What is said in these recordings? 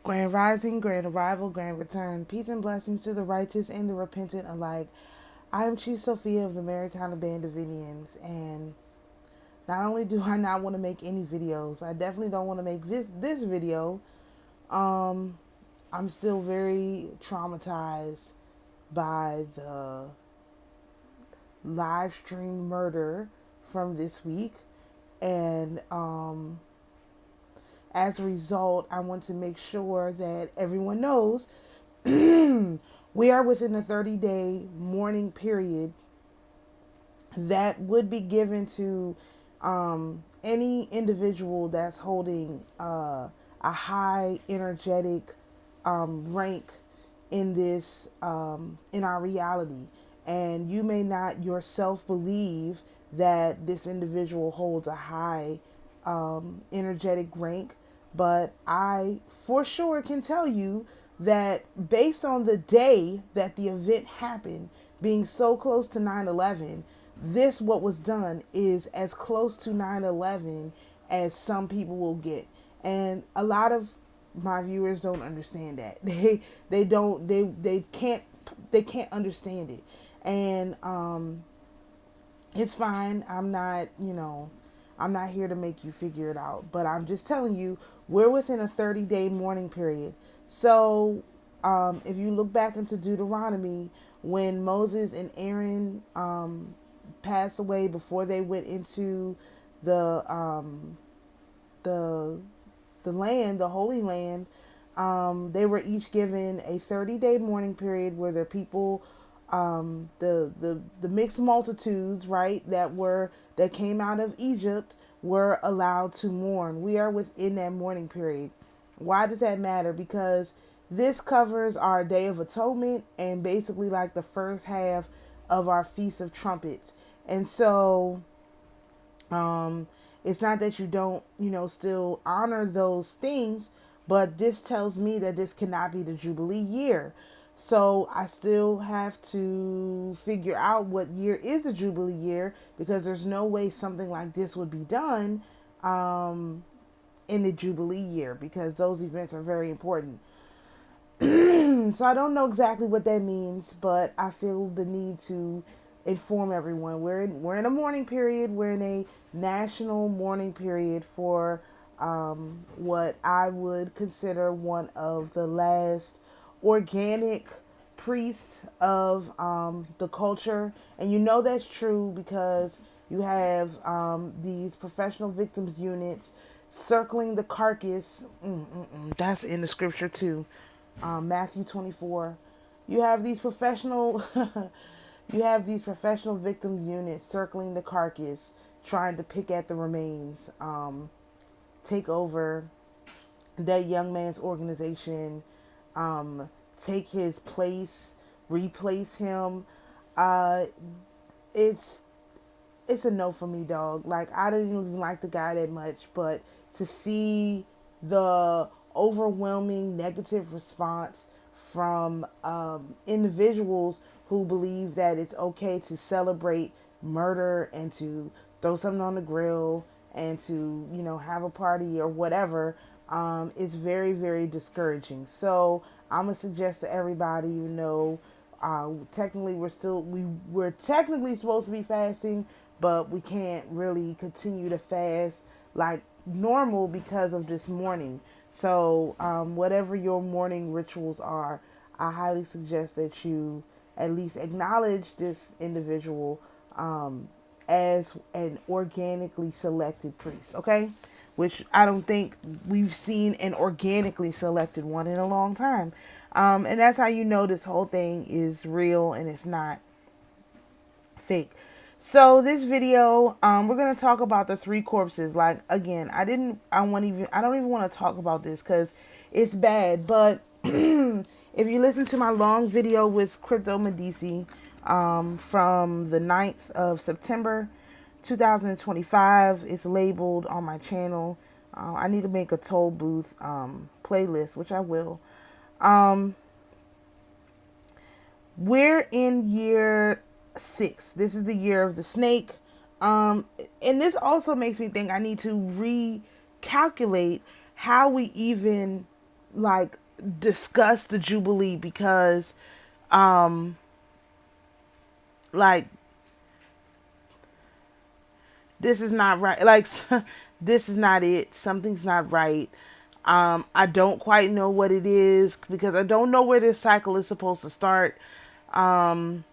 Grand rising, grand arrival, grand return. Peace and blessings to the righteous and the repentant alike. I am Chief Sophia of the AMARUKHAN Band of Indians, and not only do I not want to make any videos, I definitely don't want to make this video. Um, I'm still very traumatized by the live stream murder from this week, and as a result, I want to make sure that everyone knows we are within a 30-day mourning period that would be given to any individual that's holding a high energetic rank in this in our reality. And you may not yourself believe that this individual holds a high energetic rank, but I for sure can tell you that based on the day that the event happened, being so close to 9/11, this what was done is as close to 9/11 as some people will get. And a lot of my viewers don't understand that. They can't understand it. And it's fine. I'm not here to make you figure it out, but I'm just telling you, we're within a 30-day mourning period. So, if you look back into Deuteronomy, when Moses and Aaron passed away before they went into the the land, the Holy Land, they were each given a 30-day mourning period where their people, the mixed multitudes, right, that came out of Egypt were allowed to mourn. We are within that mourning period. Why does that matter? Because this covers our Day of Atonement and basically like the first half of our Feast of Trumpets. And so it's not that you don't, still honor those things, but this tells me that this cannot be the Jubilee year. So I still have to figure out what year is a Jubilee year, because there's no way something like this would be done in the Jubilee year, because those events are very important. So I don't know exactly what that means, but I feel the need to inform everyone. We're in a mourning period. We're in a national mourning period for what I would consider one of the last organic priests of the culture. And that's true because you have these professional victims units circling the carcass. That's in the scripture too. Matthew 24. You have these professional victim units circling the carcass, trying to pick at the remains, take over that young man's organization, take his place, replace him. It's a no for me, dog. Like, I didn't even like the guy that much, but to see the overwhelming negative response from individuals who believe that it's okay to celebrate murder and to throw something on the grill and to, have a party or whatever, is very, very discouraging. So I'm gonna suggest to everybody, technically we're technically supposed to be fasting, but we can't really continue to fast like normal because of this mourning. So whatever your mourning rituals are, I highly suggest that you at least acknowledge this individual as an organically selected priest, okay? Which I don't think we've seen an organically selected one in a long time. And that's how you know this whole thing is real and it's not fake. So this video, we're gonna talk about the three corpses. Like, again, I don't even want to talk about this because it's bad. But if you listen to my long video with CryptodeMedici from the 9th of September 2025, it's labeled on my channel. I need to make a toll booth playlist, which I will. We're in year 6. This is the year of the snake. And this also makes me think I need to recalculate how we even like discuss the Jubilee because like this is not right. Like this is not it. Something's not right. I don't quite know what it is because I don't know where this cycle is supposed to start. I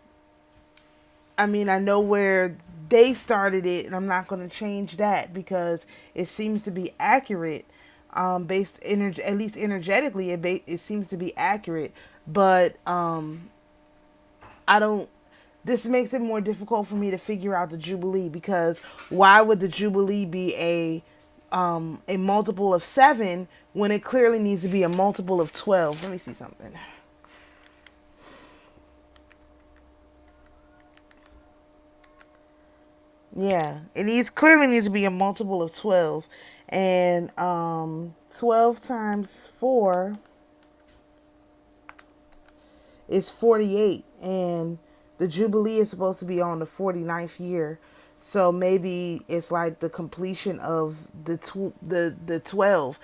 mean, I know where they started it, and I'm not going to change that because it seems to be accurate. Based at least energetically, it seems to be accurate. But I don't. This makes it more difficult for me to figure out the Jubilee because why would the Jubilee be a multiple of 7 when it clearly needs to be a multiple of 12? Let me see something. Yeah, clearly needs to be a multiple of 12, and 12 times 4 is 48, and the Jubilee is supposed to be on the 49th year. So maybe it's like the completion of the 12.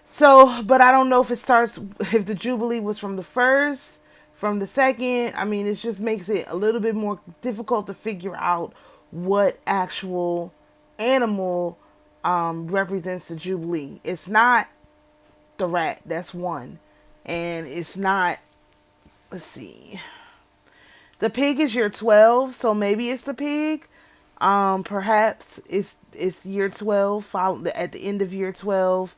So, but I don't know if it starts if the Jubilee was from the first, from the second. I mean, it just makes it a little bit more difficult to figure out what actual animal represents the Jubilee. It's not the rat, that's one. And it's not, let's see. The pig is year 12, so maybe it's the pig. Perhaps it's year 12, at the end of year 12.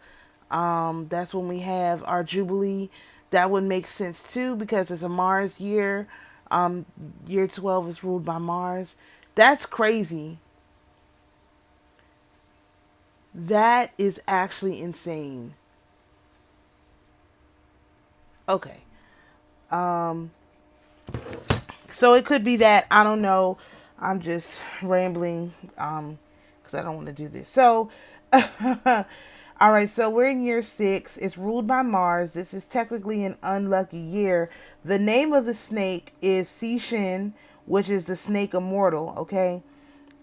That's when we have our Jubilee. That would make sense too because it's a Mars year. Year 12 is ruled by Mars. That's crazy. That is actually insane. Okay. So it could be that. I don't know. I'm just rambling because I don't want to do this. So, all right. So we're in year 6. It's ruled by Mars. This is technically an unlucky year. The name of the snake is Sishin, which is the snake immortal. Okay.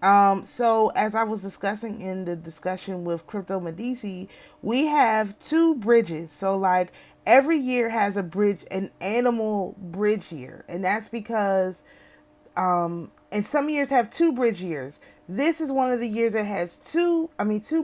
So as I was discussing in the discussion with CryptodeMedici, we have 2 bridges. So like every year has a bridge, an animal bridge year. And that's because, and some years have 2 bridge years. This is one of the years that has 2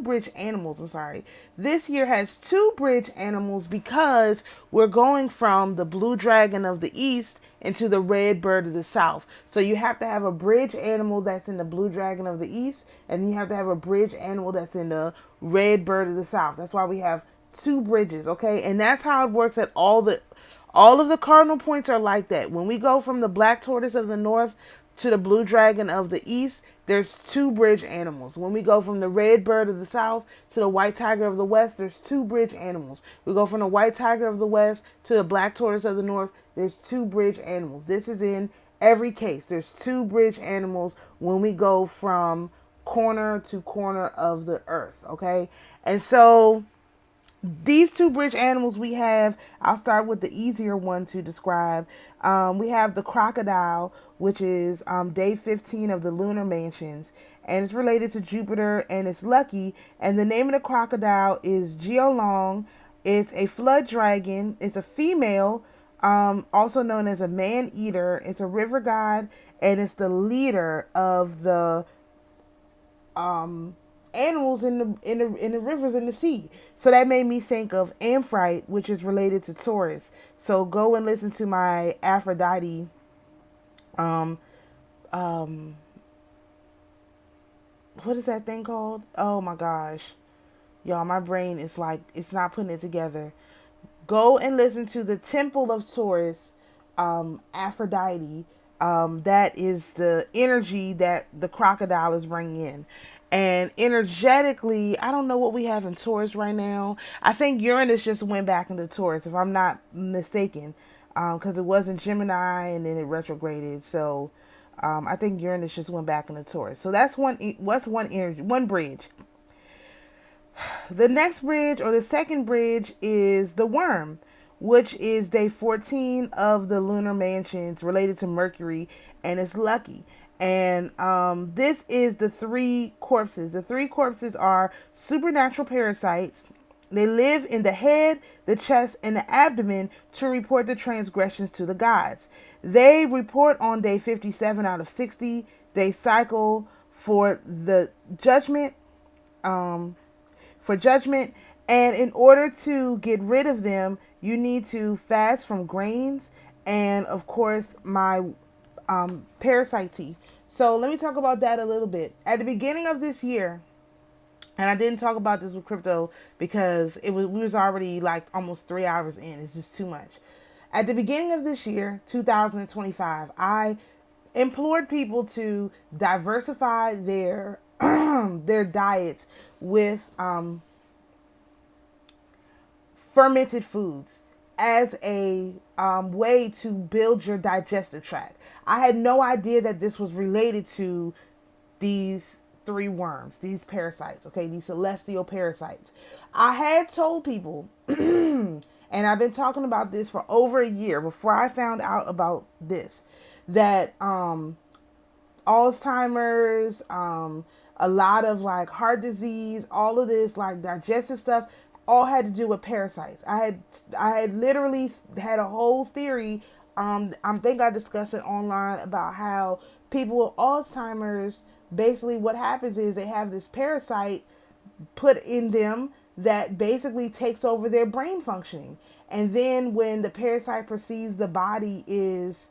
bridge animals. I'm sorry. This year has 2 bridge animals because we're going from the blue dragon of the east into the red bird of the south. So you have to have a bridge animal that's in the blue dragon of the east, and you have to have a bridge animal that's in the red bird of the south. That's why we have 2 bridges, okay? And that's how it works at all of the cardinal points are like that. When we go from the black tortoise of the north to the blue dragon of the east, there's 2 bridge animals. When we go from the red bird of the south to the white tiger of the west, there's 2 bridge animals. We go from the white tiger of the west to the black tortoise of the north, there's 2 bridge animals. This is in every case. There's 2 bridge animals when we go from corner to corner of the earth, okay? And so these 2 bridge animals we have, I'll start with the easier one to describe. We have the crocodile, which is day 15 of the lunar mansions, and it's related to Jupiter, and it's lucky. And the name of the crocodile is Geolong. It's a flood dragon. It's a female, also known as a man-eater. It's a river god, and it's the leader of the animals in the rivers and the sea. So that made me think of Amphrite, which is related to Taurus. So go and listen to my Aphrodite what is that thing called? Oh my gosh. Y'all, my brain is like, it's not putting it together. Go and listen to the Temple of Taurus, Aphrodite. That is the energy that the crocodile is bringing in. And energetically, I don't know what we have in Taurus right now. I think Uranus just went back into Taurus, if I'm not mistaken, because it was in Gemini and then it retrograded. So I think Uranus just went back into Taurus. So that's one energy, one bridge. The next bridge, or the second bridge, is the worm, which is day 14 of the lunar mansions, related to Mercury, and it's lucky. And this is the 3 corpses. The 3 corpses are supernatural parasites, They live in the head, the chest, and the abdomen to report the transgressions to the gods. They report on day 57 out of 60. They cycle for the judgment, for judgment. And in order to get rid of them, you need to fast from grains and, of course, my parasite tea. So let me talk about that a little bit. At the beginning of this year, and I didn't talk about this with crypto because we was already like almost 3 hours in. It's just too much. At the beginning of this year, 2025, I implored people to diversify their their diets with fermented foods as a way to build your digestive tract. I had no idea that this was related to these three worms, these parasites, okay, these celestial parasites. I had told people, and I've been talking about this for over a year before I found out about this, that Alzheimer's, a lot of like heart disease, all of this like digestive stuff, all had to do with parasites. I had literally had a whole theory. I think I discussed it online about how people with Alzheimer's, basically what happens is they have this parasite put in them that basically takes over their brain functioning. And then when the parasite perceives the body is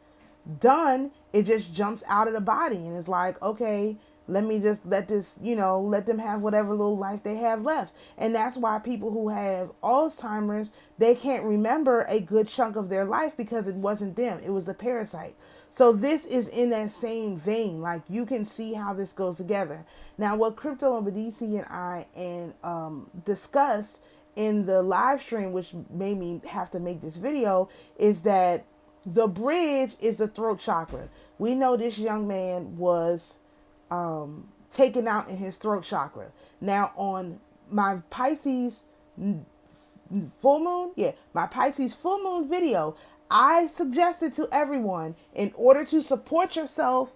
done, it just jumps out of the body and is like, okay, let me just let this, let them have whatever little life they have left. And that's why people who have Alzheimer's, they can't remember a good chunk of their life because it wasn't them. It was the parasite. So this is in that same vein. Like, you can see how this goes together. Now, what CryptodeMedici and I discussed in the live stream, which made me have to make this video, is that the bridge is the throat chakra. We know this young man was taken out in his throat chakra. Now, on my Pisces full moon, my Pisces full moon video, I suggested to everyone, in order to support yourself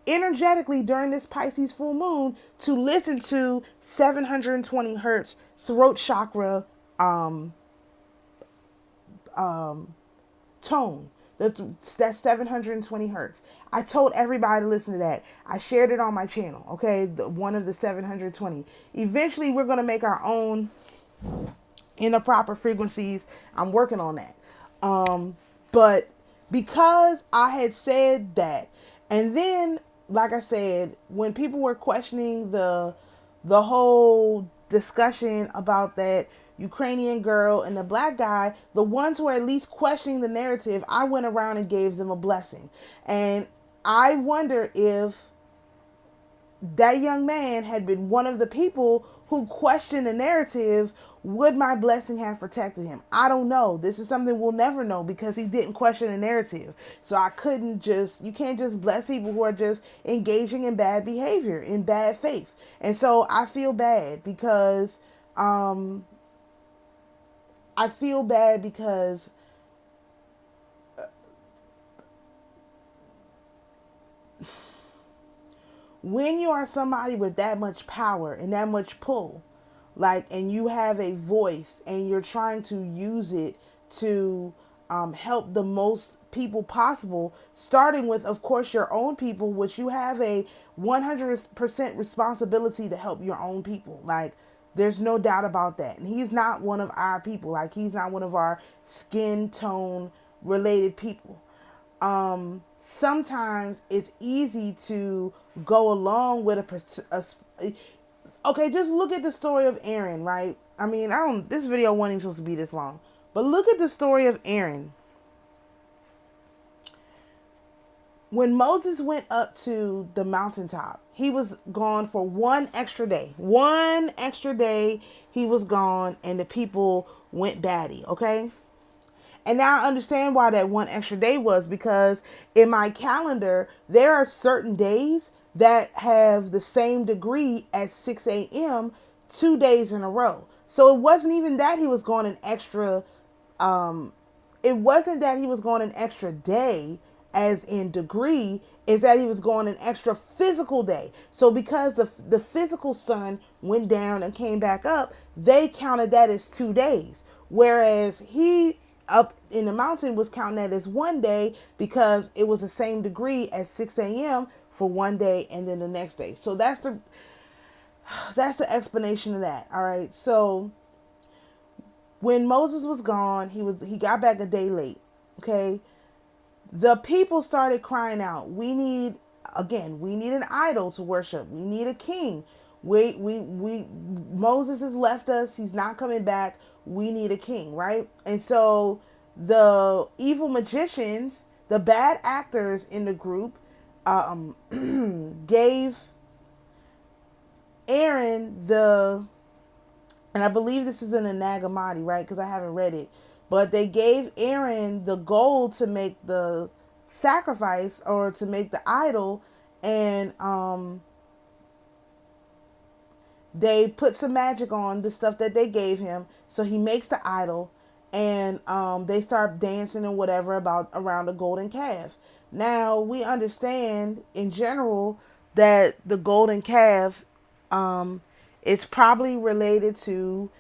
energetically during this Pisces full moon, to listen to 720 hertz throat chakra tone. That's 720 hertz. I told everybody to listen to that. I shared it on my channel, okay? One of the 720. Eventually, we're going to make our own in the proper frequencies. I'm working on that. But because I had said that, and then, like I said, when people were questioning the whole discussion about that Ukrainian girl and the black guy, the ones who are at least questioning the narrative, I went around and gave them a blessing. And I wonder if that young man had been one of the people who questioned the narrative, would my blessing have protected him? I don't know. This is something we'll never know because he didn't question the narrative. So you can't just bless people who are just engaging in bad behavior, in bad faith. And so I feel bad because, when you are somebody with that much power and that much pull, and you have a voice and you're trying to use it to help the most people possible, starting with, of course, your own people, which you have a 100% responsibility to help your own people. There's no doubt about that. And he's not one of our people. He's not one of our skin tone related people. Sometimes it's easy to go along with okay, just look at the story of Aaron, right? I mean, this video wasn't even supposed to be this long, but look at the story of Aaron. When Moses went up to the mountaintop, he was gone for one extra day. One extra day he was gone, and the people went batty, okay? And now I understand why that one extra day was, because in my calendar, there are certain days that have the same degree at 6 a.m. 2 days in a row. So it wasn't even that he was going an extra, it wasn't that he was going an extra day as in degree, is that he was going an extra physical day. So because the physical sun went down and came back up, they counted that as 2 days. Whereas he up in the mountain was counting that as 1 day, because it was the same degree as 6 a.m. for 1 day and then the next day. So that's the explanation of that. All right. So when Moses was gone, he got back a day late. Okay. The people started crying out, we need an idol to worship. We need a king. Moses has left us. He's not coming back. We need a king, right? And so the evil magicians, the bad actors in the group, gave Aaron and I believe this is in the Nag Hammadi, right? Because I haven't read it. But they gave Aaron the gold to make the sacrifice, or to make the idol, and they put some magic on the stuff that they gave him. So he makes the idol, and they start dancing and whatever around the golden calf. Now, we understand in general that the golden calf is probably related to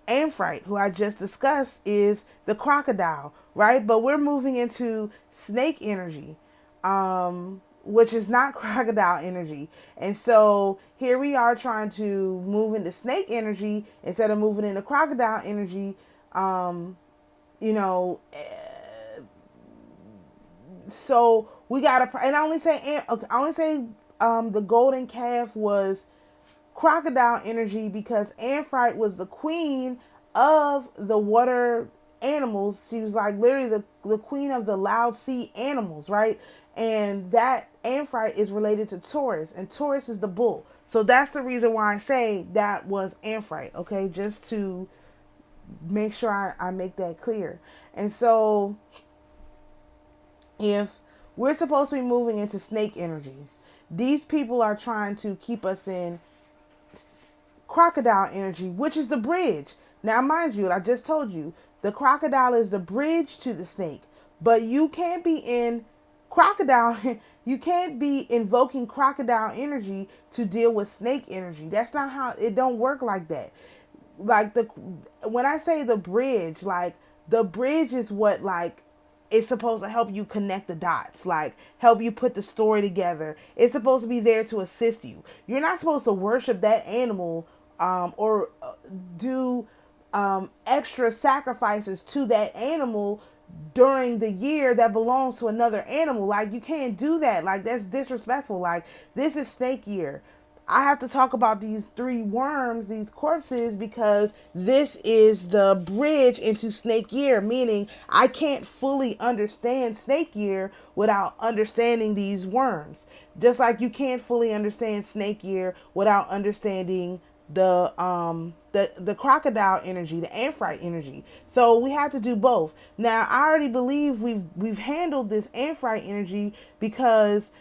Amphrite, who I just discussed, is the crocodile, right? But we're moving into snake energy, which is not crocodile energy. And so here we are trying to move into snake energy instead of moving into crocodile energy. So we gotta, and I only say the golden calf was crocodile energy because Amphrite was the queen of the water animals. She was like literally the queen of the loud sea animals, right? And that Amphrite is related to Taurus, and Taurus is the bull. So that's the reason why I say that was Amphrite, okay? Just to make sure I make that clear. And so if we're supposed to be moving into snake energy, these people are trying to keep us in crocodile energy, which is the bridge. Now, mind you, I just told you, the crocodile is the bridge to the snake, but you can't be in crocodile, you can't be invoking crocodile energy to deal with snake energy. That's not how, it don't work like that. Like when I say the bridge, like the bridge is what, like, it's supposed to help you connect the dots, like help you put the story together. It's supposed to be there to assist you. You're not supposed to worship that animal or do extra sacrifices to that animal during the year that belongs to another animal. Like, you can't do that. Like, that's disrespectful. Like, this is snake year. I have to talk about these 3 worms, these corpses, because this is the bridge into snake year, meaning I can't fully understand snake year without understanding these worms. Just like you can't fully understand snake year without understanding the crocodile energy, the Amphrite energy. So we have to do both. Now, I already believe we've handled this Amphrite energy, because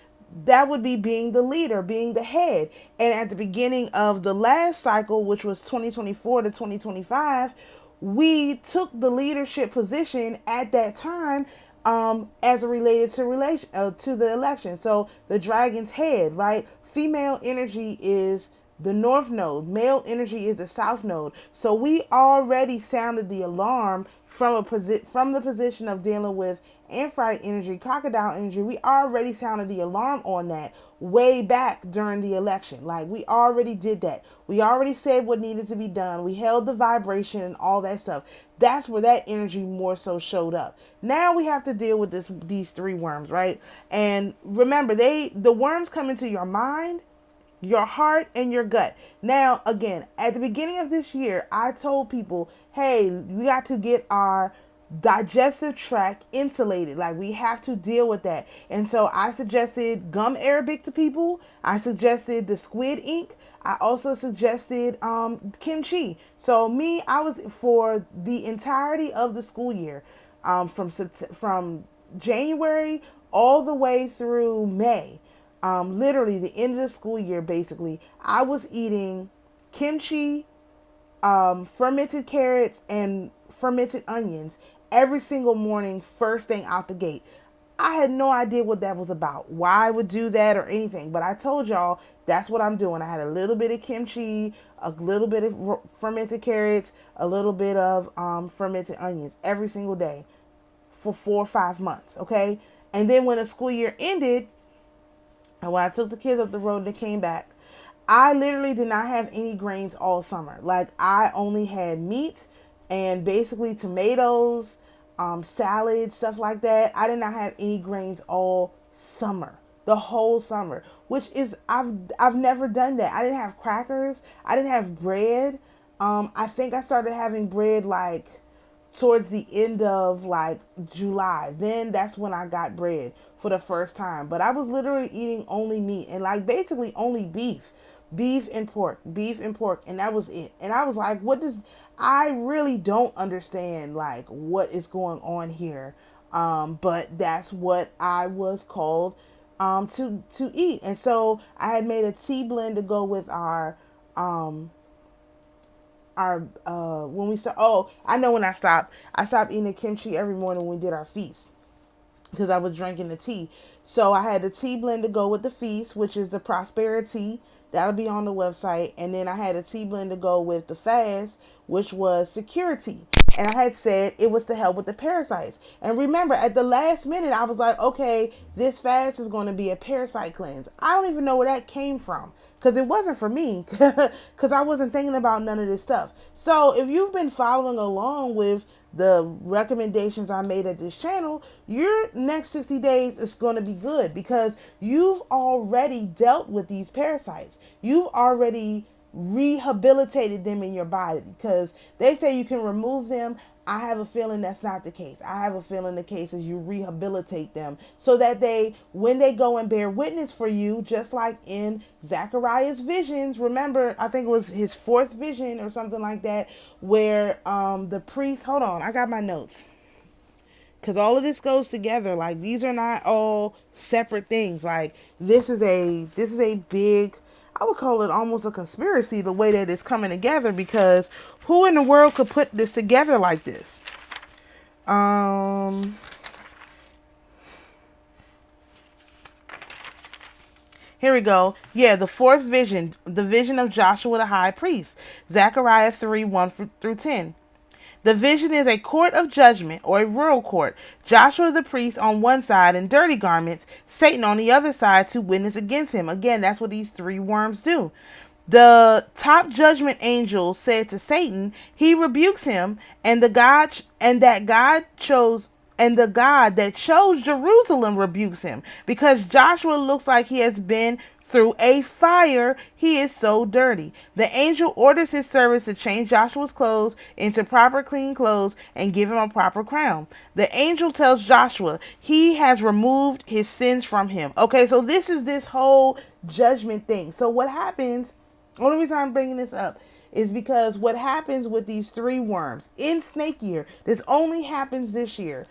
that would be being the leader, being the head. And at the beginning of the last cycle, which was 2024 to 2025, we took the leadership position at that time as it related to the election. So the dragon's head, right? Female energy is the north node. Male energy is the south node. So we already sounded the alarm from the position of dealing with Amphrite energy, crocodile energy. We already sounded the alarm on that way back during the election. Like, we already did that. We already said what needed to be done. We held the vibration and all that stuff. That's where that energy more so showed up. Now we have to deal with these 3 worms, right? And remember, the worms come into your mind, your heart, and your gut. Now, again, at the beginning of this year, I told people, hey, we got to get our digestive tract insulated. Like, we have to deal with that. And so I suggested gum Arabic to people. I suggested the squid ink. I also suggested kimchi. So I was, for the entirety of the school year, from January all the way through May, literally the end of the school year, basically, I was eating kimchi, fermented carrots, and fermented onions every single morning, first thing out the gate. I had no idea what that was about, why I would do that or anything. But I told y'all that's what I'm doing. I had a little bit of kimchi, a little bit of fermented carrots, a little bit of fermented onions every single day for 4 or 5 months. Okay. And then when the school year ended, and when I took the kids up the road and they came back, I literally did not have any grains all summer. Like, I only had meat and basically tomatoes, salad, stuff like that. I did not have any grains all summer, the whole summer, which is, I've never done that. I didn't have crackers. I didn't have bread. I think I started having bread like towards the end of like July. Then that's when I got bread for the first time. But I was literally eating only meat and like basically only beef and pork, and that was it. And I was like, I really don't understand like what is going on here. But that's what I was called to eat. And so I had made a tea blend to go with our when we start. Oh, I know when I stopped eating the kimchi every morning when we did our feast, because I was drinking the tea. So I had the tea blend to go with the feast, which is the prosperity. That'll be on the website. And then I had a tea blend to go with the fast, which was security. And I had said it was to help with the parasites. And remember, at the last minute, I was like, okay, this fast is going to be a parasite cleanse. I don't even know where that came from, because it wasn't for me, because I wasn't thinking about none of this stuff. So if you've been following along with the recommendations I made at this channel, your next 60 days is going to be good, because you've already dealt with these parasites. You've already rehabilitated them in your body, because they say you can remove them. I have a feeling that's not the case. I have a feeling the case is you rehabilitate them so that when they go and bear witness for you, just like in Zachariah's visions, remember, I think it was his 4th vision or something like that, where the priest, hold on, I got my notes, because all of this goes together. Like, these are not all separate things. Like, this is a big, I would call it almost a conspiracy, the way that it's coming together, because who in the world could put this together like this? Here we go. Yeah, the 4th vision, the vision of Joshua the high priest, Zechariah 3, 1 through 10. The vision is a court of judgment, or a royal court. Joshua the priest on one side in dirty garments, Satan on the other side to witness against him. Again, that's what these 3 worms do. The top judgment angel said to Satan, he rebukes him, and the God that chose Jerusalem rebukes him, because Joshua looks like he has been through a fire. He is so dirty. The angel orders his servants to change Joshua's clothes into proper clean clothes and give him a proper crown. The angel tells Joshua he has removed his sins from him. Okay, so this is this whole judgment thing. So what happens, only reason I'm bringing this up is because what happens with these 3 worms in snake year, this only happens this year.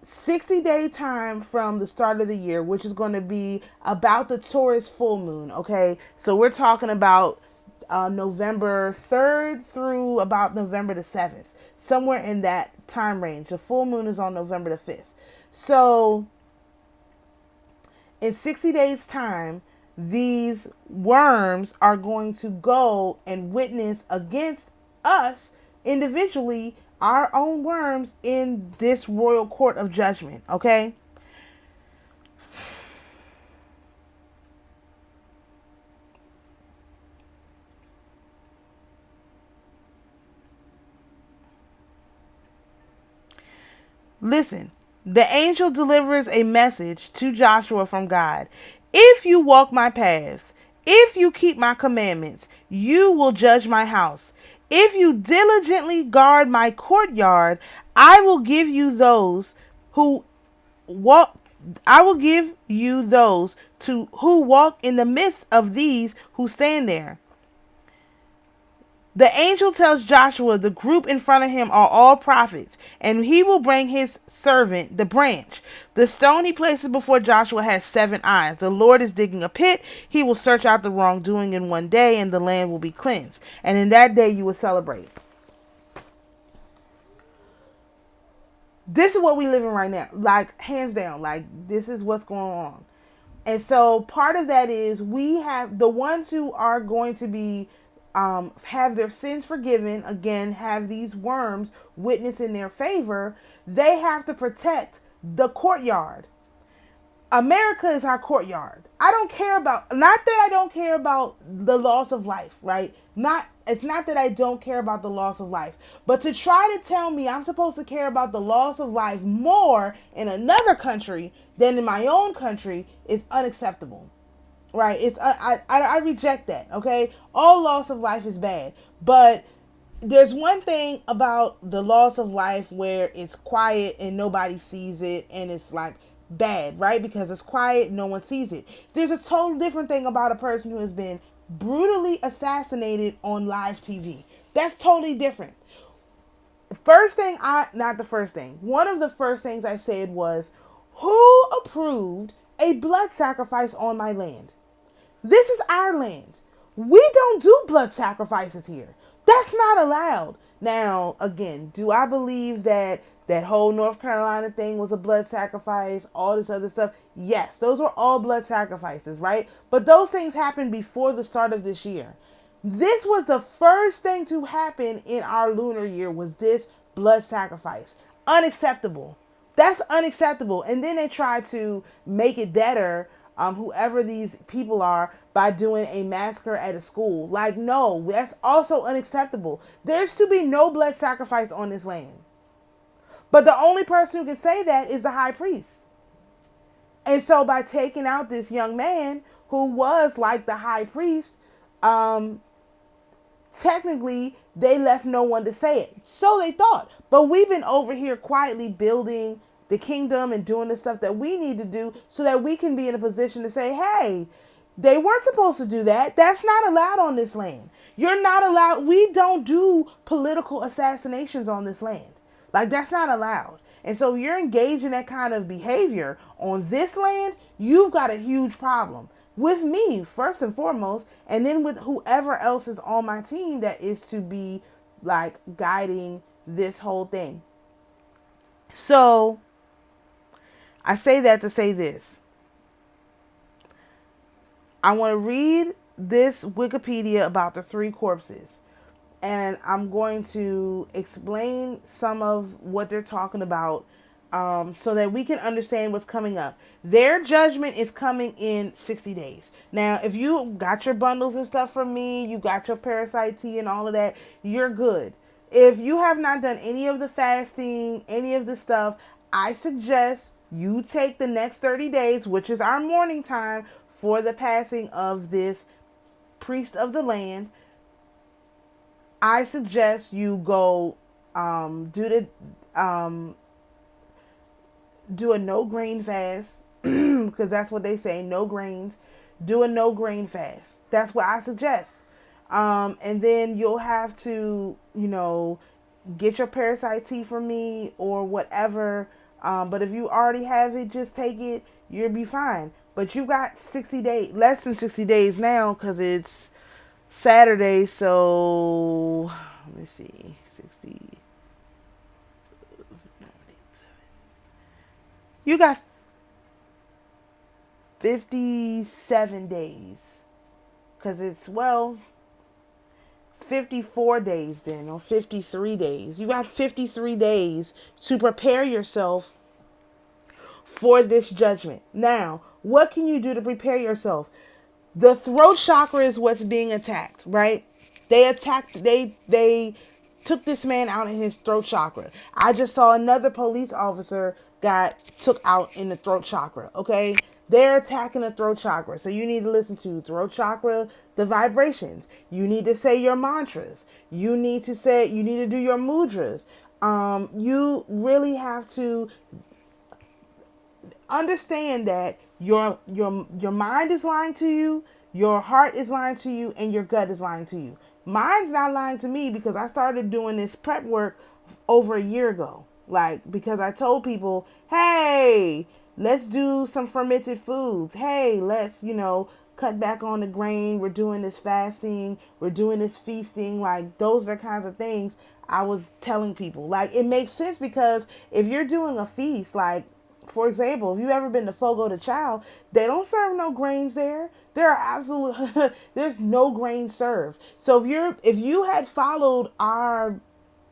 60-day time from the start of the year, which is going to be about the Taurus full moon. Okay, so we're talking about November 3rd through about November the 7th, somewhere in that time range. The full moon is on November the 5th. So in 60 days time, these worms are going to go and witness against us individually, our own worms, in this royal court of judgment. Okay. Listen, the angel delivers a message to Joshua from God. If you walk my paths, if you keep my commandments, you will judge my house. If you diligently guard my courtyard, I will give you those who walk. I will give you those who walk in the midst of these who stand there. The angel tells Joshua the group in front of him are all prophets, and he will bring his servant the branch. The stone he places before Joshua has 7 eyes. The Lord is digging a pit. He will search out the wrongdoing in one day, and the land will be cleansed. And in that day you will celebrate. This is what we live in right now. Like, hands down, like, this is what's going on. And so part of that is we have the ones who are going to be have their sins forgiven, again, have these worms witness in their favor. They have to protect the courtyard. America is our courtyard. I don't care about, not that I don't care about the loss of life, right? It's not that I don't care about the loss of life, but to try to tell me I'm supposed to care about the loss of life more in another country than in my own country is unacceptable, right? I reject that. Okay, all loss of life is bad, but there's one thing about the loss of life where it's quiet and nobody sees it, and it's like bad, right? Because it's quiet, no one sees it. There's a total different thing about a person who has been brutally assassinated on live TV. That's totally different. One of the first things I said was, who approved a blood sacrifice on my land? This is our land. We don't do blood sacrifices here. That's not allowed. Now, again, do I believe that that whole North Carolina thing was a blood sacrifice, all this other stuff? Yes, those were all blood sacrifices, right? But those things happened before the start of this year. This was the first thing to happen in our lunar year, was this blood sacrifice. Unacceptable. That's unacceptable. And then they try to make it better, whoever these people are, by doing a massacre at a school. Like, no, that's also unacceptable. There's to be no blood sacrifice on this land. But the only person who can say that is the high priest. And so by taking out this young man who was like the high priest, technically they left no one to say it. So they thought. But we've been over here quietly building the kingdom and doing the stuff that we need to do so that we can be in a position to say, hey, they weren't supposed to do that. That's not allowed on this land. You're not allowed. We don't do political assassinations on this land. Like, that's not allowed. And so if you're engaged in that kind of behavior on this land, you've got a huge problem. With me, first and foremost, and then with whoever else is on my team that is to be, like, guiding this whole thing. So I say that to say this. I want to read this Wikipedia about the three corpses, and I'm going to explain some of what they're talking about, so that we can understand what's coming up. Their judgment is coming in 60 days. Now, if you got your bundles and stuff from me, you got your parasite tea and all of that, you're good. If you have not done any of the fasting, any of the stuff, I suggest you take the next 30 days, which is our morning time, for the passing of this priest of the land. I suggest you go do a no grain fast, because that's what they say, no grains. Do a no grain fast. That's what I suggest. And then you'll have to, get your parasite tea from me or whatever. But if you already have it, just take it. You'll be fine. But you got 60 days, less than 60 days now, because it's Saturday. So let me see, 60. You got 57 days, because it's, 54 days then, or 53 days. You got 53 days to prepare yourself for this judgment. Now, what can you do to prepare yourself? The throat chakra is what's being attacked, right? They took this man out in his throat chakra. I just saw another police officer got took out in the throat chakra, okay? They're attacking the throat chakra. So you need to listen to throat chakra, the vibrations. You need to say your mantras. You need to do your mudras. You really have to understand that your mind is lying to you, your heart is lying to you, and your gut is lying to you. Mine's not lying to me, because I started doing this prep work over a year ago. Like, because I told people, hey, let's do some fermented foods. Hey, let's, cut back on the grain. We're doing this fasting. We're doing this feasting. Like, those are the kinds of things I was telling people, like, it makes sense because if you're doing a feast, like, for example, if you ever been to Fogo de Chao, they don't serve no grains there. There are there's no grains served. So if you had followed our,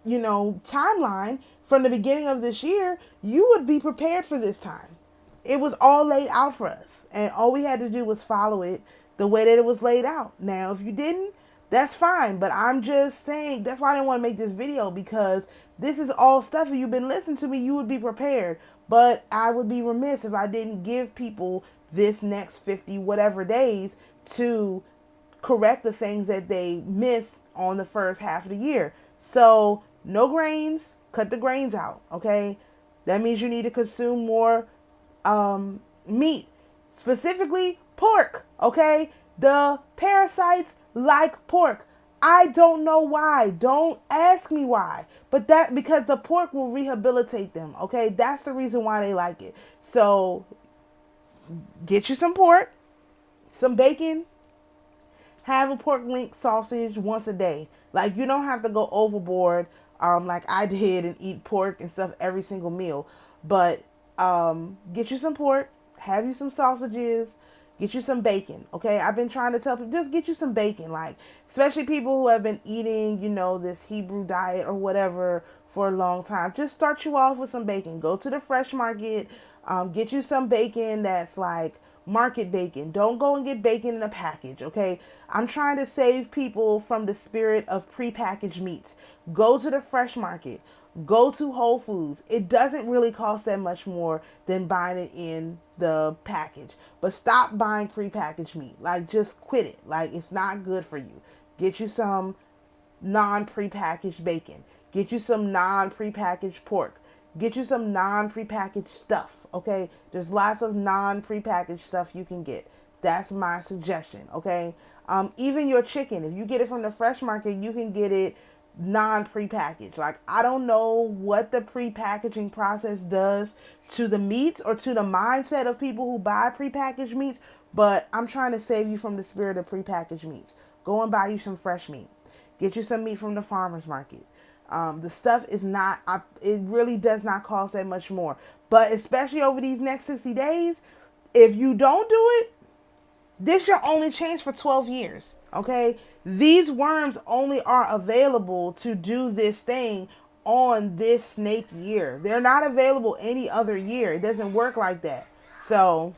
timeline from the beginning of this year, you would be prepared for this time. It was all laid out for us, and all we had to do was follow it the way that it was laid out. Now, if you didn't, that's fine, but I'm just saying, that's why I didn't want to make this video, because this is all stuff. If you've been listening to me, you would be prepared. But I would be remiss if I didn't give people this next 50 whatever days to correct the things that they missed on the first half of the year. So no grains, cut the grains out, okay? That means you need to consume more meat, specifically pork, okay? The parasites like pork. I don't know why. Don't ask me why. But because the pork will rehabilitate them, okay? That's the reason why they like it. So get you some pork, some bacon, have a pork link sausage once a day. Like, you don't have to go overboard like I did and eat pork and stuff every single meal. But get you some pork, have you some sausages, get you some bacon, okay? I've been trying to tell people, just get you some bacon, like, especially people who have been eating, this Hebrew diet or whatever for a long time. Just start you off with some bacon. Go to the fresh market, get you some bacon that's like market bacon. Don't go and get bacon in a package, okay? I'm trying to save people from the spirit of prepackaged meats. Go to the fresh market. Go to Whole Foods. It doesn't really cost that much more than buying it in the package. But stop buying prepackaged meat. Like, just quit it. Like, it's not good for you. Get you some non-prepackaged bacon. Get you some non-prepackaged pork. Get you some non-prepackaged stuff, okay? There's lots of non-prepackaged stuff you can get. That's my suggestion, okay? Even your chicken, if you get it from the fresh market, you can get it non-prepackaged. Like, I don't know what the prepackaging process does to the meats or to the mindset of people who buy prepackaged meats, but I'm trying to save you from the spirit of prepackaged meats. Go and buy you some fresh meat. Get you some meat from the farmer's market. The stuff is not, it really does not cost that much more. But especially over these next 60 days, if you don't do it, this your only chance for 12 years, okay? These worms only are available to do this thing on this snake year. They're not available any other year. It doesn't work like that. So,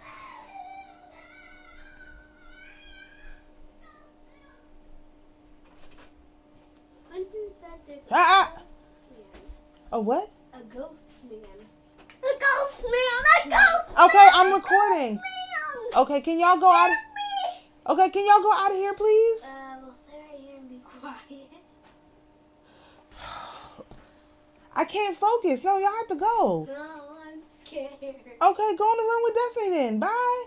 a what? A ghost man. A ghost man. A ghost. Okay, I'm recording. Okay, can y'all go out? Okay, can y'all go out of here, please? We'll stay right here and be quiet. I can't focus. No, y'all have to go. No, I'm scared. Okay, go in the room with Destiny then. Bye.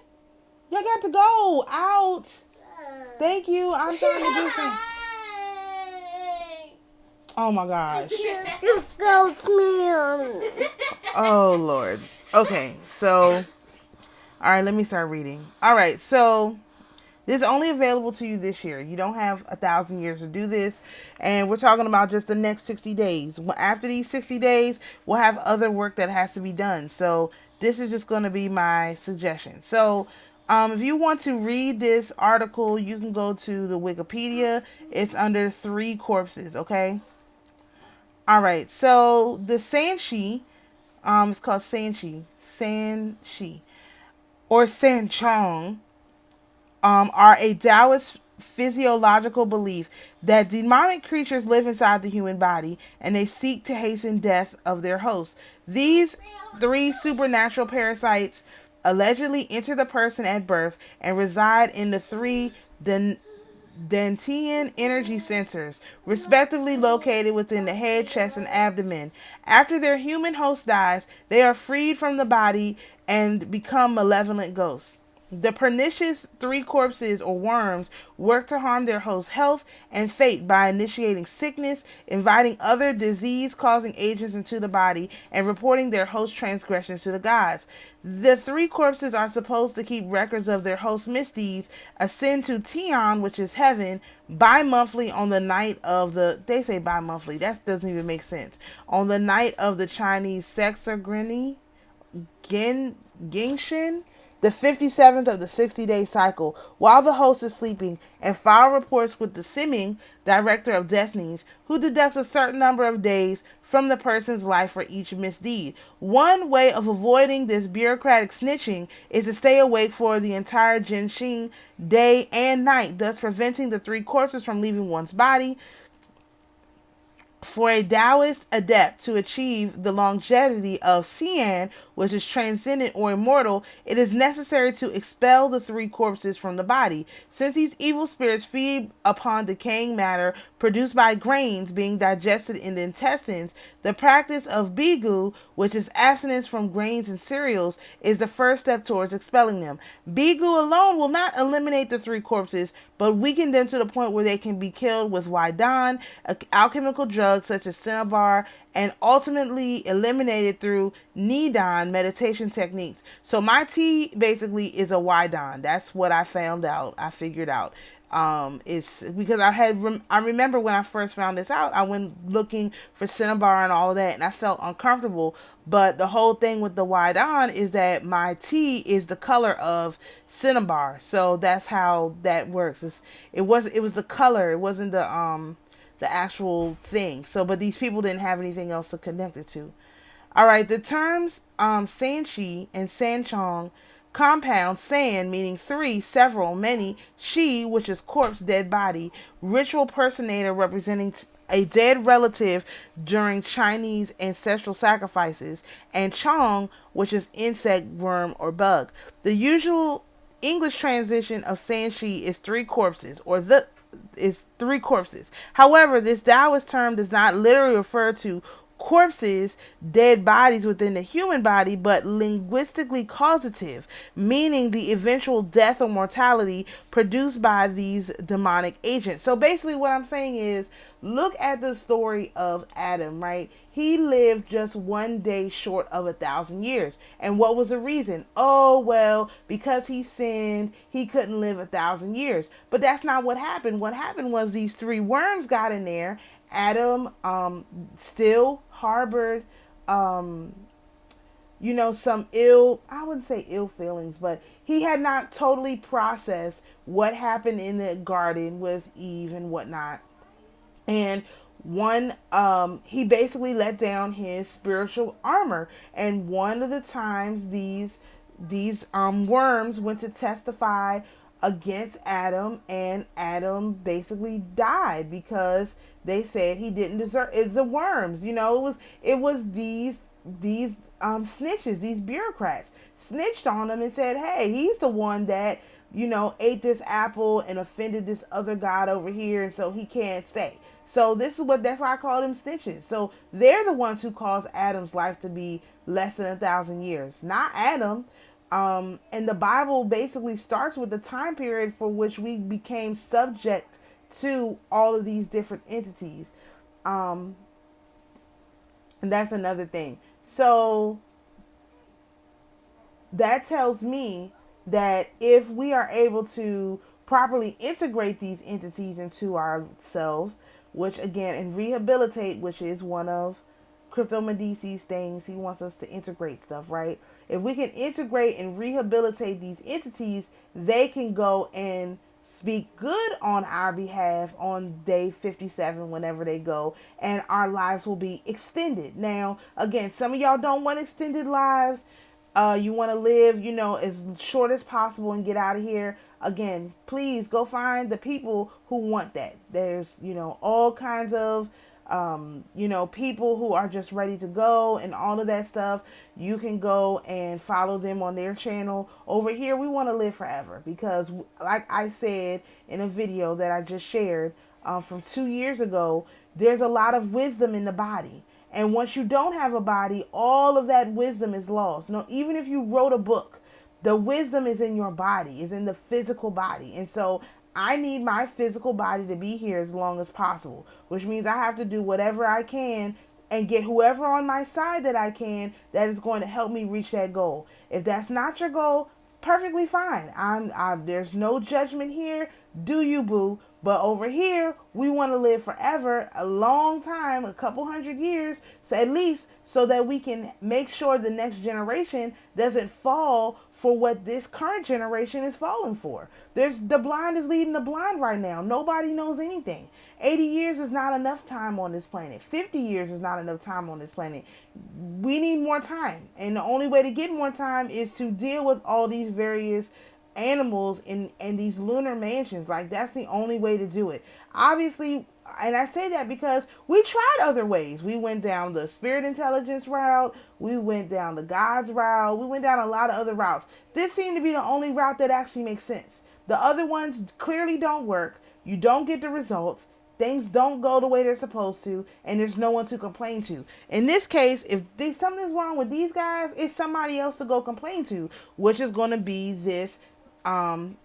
Y'all got to go out. Thank you. I'm trying to do something. Oh my gosh. Ghost man. Oh Lord. Okay, so all right, let me start reading. All right, so this is only available to you this year. You don't have 1,000 years to do this. And we're talking about just the next 60 days. After these 60 days, we'll have other work that has to be done. So this is just going to be my suggestion. So if you want to read this article, you can go to the Wikipedia. It's under 3 corpses, okay? All right, so the Sanshi, it's called Sanshi, or Sanchong, are a Taoist physiological belief that demonic creatures live inside the human body and they seek to hasten death of their hosts. These 3 supernatural parasites allegedly enter the person at birth and reside in the 3 Dantian energy centers, respectively located within the head, chest, and abdomen. After their human host dies, they are freed from the body and become malevolent ghosts. The pernicious three corpses or worms work to harm their host's health and fate by initiating sickness, inviting other disease-causing agents into the body, and reporting their host transgressions to the gods. The three corpses are supposed to keep records of their host misdeeds, ascend to Tian, which is heaven, bi-monthly on the night of the, they say bi-monthly, that doesn't even make sense, on the night of the Chinese Sexagrini, Gingshin, the 57th of the 60-day cycle, while the host is sleeping, and file reports with the Siming, director of destinies, who deducts a certain number of days from the person's life for each misdeed. One way of avoiding this bureaucratic snitching is to stay awake for the entire Jinshin day and night, thus preventing the three corpses from leaving one's body. For a Taoist adept to achieve the longevity of Xian, which is transcendent or immortal, it is necessary to expel the three corpses from the body. Since these evil spirits feed upon decaying matter produced by grains being digested in the intestines, the practice of bigu, which is abstinence from grains and cereals, is the first step towards expelling them. Bigu alone will not eliminate the three corpses, but weaken them to the point where they can be killed with Waidan, alchemical drugs such as cinnabar, and ultimately eliminated through Nidan meditation techniques. So my tea basically is a Waidan. That's what I found out. I figured out. It's because I remember when I first found this out, I went looking for cinnabar and all of that, and I felt uncomfortable. But the whole thing with the Waidan is that my tea is the color of cinnabar, so that's how that works. It was the color. It wasn't the actual thing. So, but these people didn't have anything else to connect it to. All right, the terms Sanchi and Sanchong compound, san meaning three, several, many, shi, which is corpse, dead body, ritual personator representing a dead relative during Chinese ancestral sacrifices, and chong, which is insect, worm, or bug. The usual English transition of sanshi is three corpses, or is three corpses. However, this Taoist term does not literally refer to corpses, dead bodies within the human body, but linguistically causative, meaning the eventual death or mortality produced by these demonic agents. So basically what I'm saying is, look at the story of Adam, right? He lived just one day short of 1,000 years. And what was the reason? Oh, well, because he sinned, he couldn't live 1,000 years. But that's not what happened. What happened was these three worms got in there. Adam still harbored, some I wouldn't say ill feelings, but he had not totally processed what happened in the garden with Eve and whatnot. And he basically let down his spiritual armor. And one of the times these worms went to testify against Adam, and Adam basically died because they said he didn't deserve. It's the worms, it was these snitches, these bureaucrats snitched on him and said, hey, he's the one that ate this apple and offended this other god over here, and so he can't stay. So that's why I call them snitches. So they're the ones who caused Adam's life to be less than 1,000 years, not Adam. And the Bible basically starts with the time period for which we became subject to all of these different entities. And that's another thing. So that tells me that if we are able to properly integrate these entities into ourselves, which again, and rehabilitate, which is one of CryptodeMedici's things, he wants us to integrate stuff, right? If we can integrate and rehabilitate these entities, they can go and speak good on our behalf on day 57 whenever they go, and our lives will be extended. Now, again, some of y'all don't want extended lives. You want to live, as short as possible and get out of here. Again, please go find the people who want that. There's, all kinds of people who are just ready to go and all of that stuff. You can go and follow them on their channel. Over here, we want to live forever because, like I said in a video that I just shared from 2 years ago, there's a lot of wisdom in the body. And once you don't have a body, all of that wisdom is lost. Now, even if you wrote a book, The wisdom is in your body, is in the physical body. And so I need my physical body to be here as long as possible, which means I have to do whatever I can and get whoever on my side that I can that is going to help me reach that goal. If that's not your goal, perfectly fine. There's no judgment here. Do you, boo? But over here, we want to live forever, a long time, a couple hundred years, so at least so that we can make sure the next generation doesn't fall for what this current generation is falling for. The blind is leading the blind right now. Nobody knows anything. 80 years is not enough time on this planet. 50 years is not enough time on this planet. We need more time. And the only way to get more time is to deal with all these various animals in these lunar mansions. Like, that's the only way to do it. Obviously, and I say that because we tried other ways. We went down the spirit intelligence route. We went down the God's route. We went down a lot of other routes. This seemed to be the only route that actually makes sense. The other ones clearly don't work. You don't get the results. Things don't go the way they're supposed to, and there's no one to complain to. In this case, if something's wrong with these guys, it's somebody else to go complain to, which is going to be this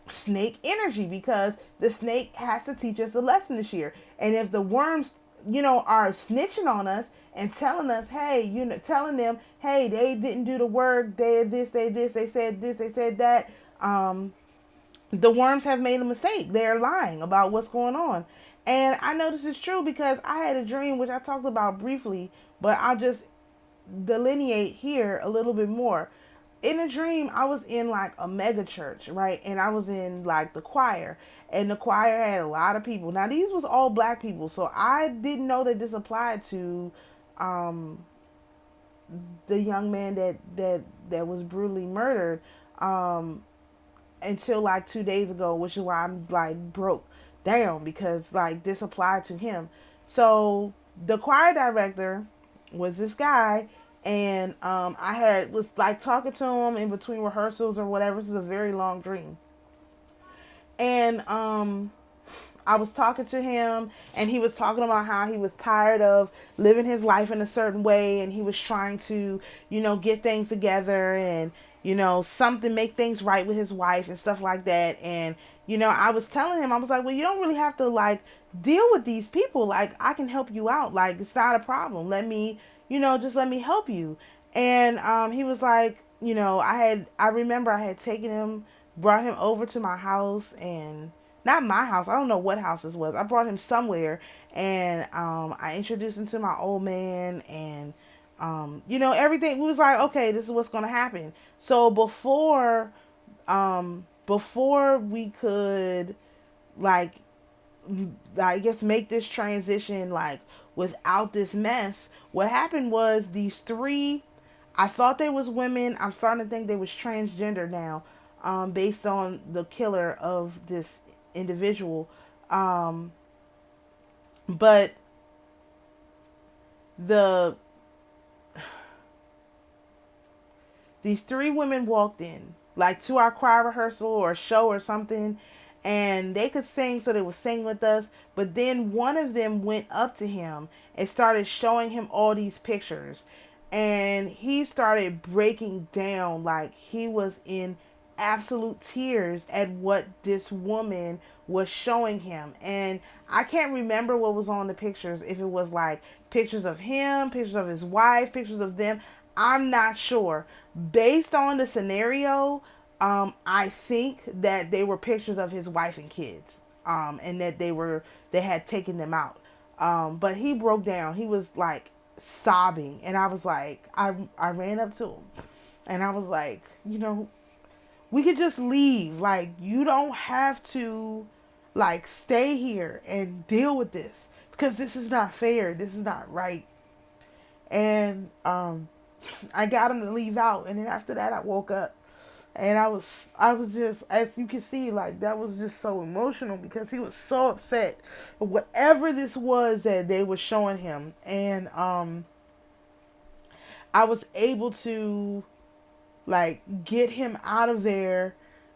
snake energy, because the snake has to teach us a lesson this year. And if the worms, are snitching on us and telling us, hey, telling them, hey, they didn't do the work, they said this, they said that, the worms have made a mistake. They're lying about what's going on. And I know this is true because I had a dream, which I talked about briefly, but I'll just delineate here a little bit more. In a dream, I was in like a mega church, right? And I was in like the choir, and the choir had a lot of people. Now, these was all black people, so I didn't know that this applied to the young man that was brutally murdered until like 2 days ago, which is why I'm like broke down, because like this applied to him. So the choir director was this guy, and I was like talking to him in between rehearsals or whatever. This is a very long dream. And I was talking to him, and he was talking about how he was tired of living his life in a certain way, and he was trying to, get things together and, make things right with his wife and stuff like that. And, I was telling him, I was like, well, you don't really have to like deal with these people. Like, I can help you out. Like, it's not a problem. Let me, just let me help you. And he was like, I remember I had taken him, brought him over to my house, and not my house, I don't know what house this was. I brought him somewhere, and I introduced him to my old man, and everything. We was like, okay, this is what's gonna happen. So before we could like I guess make this transition like without this mess, what happened was these three, I thought they was women. I'm starting to think they was transgender now, based on the killer of this individual. But these three women walked in like to our choir rehearsal or show or something, and they could sing, so they would sing with us. But then one of them went up to him and started showing him all these pictures, and he started breaking down. Like, he was in absolute tears at what this woman was showing him. And I can't remember what was on the pictures, if it was like pictures of him, pictures of his wife, pictures of them. I'm not sure. Based on the scenario, I think that they were pictures of his wife and kids, and that they had taken them out. But he broke down. He was like sobbing, and I was like, I ran up to him, and I was like, we could just leave. Like, you don't have to like stay here and deal with this, because this is not fair. This is not right. And I got him to leave out, and then after that I woke up, and I was just, as you can see, like, that was just so emotional, because he was so upset with whatever this was that they were showing him. And I was able to like get him out of there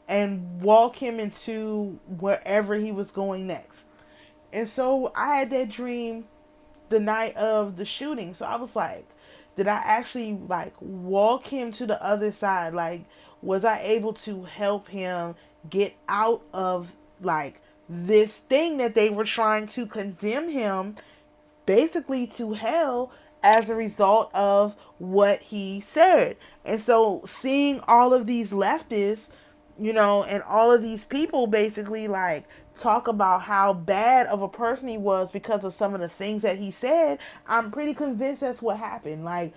and walk him into wherever he was going next. And so I had that dream the night of the shooting. So I was like, did I actually like walk him to the other side? Like, Was I able to help him get out of like this thing that they were trying to condemn him basically to hell as a result of what he said? And so seeing all of these leftists, and all of these people basically like talk about how bad of a person he was because of some of the things that he said, I'm pretty convinced that's what happened. Like,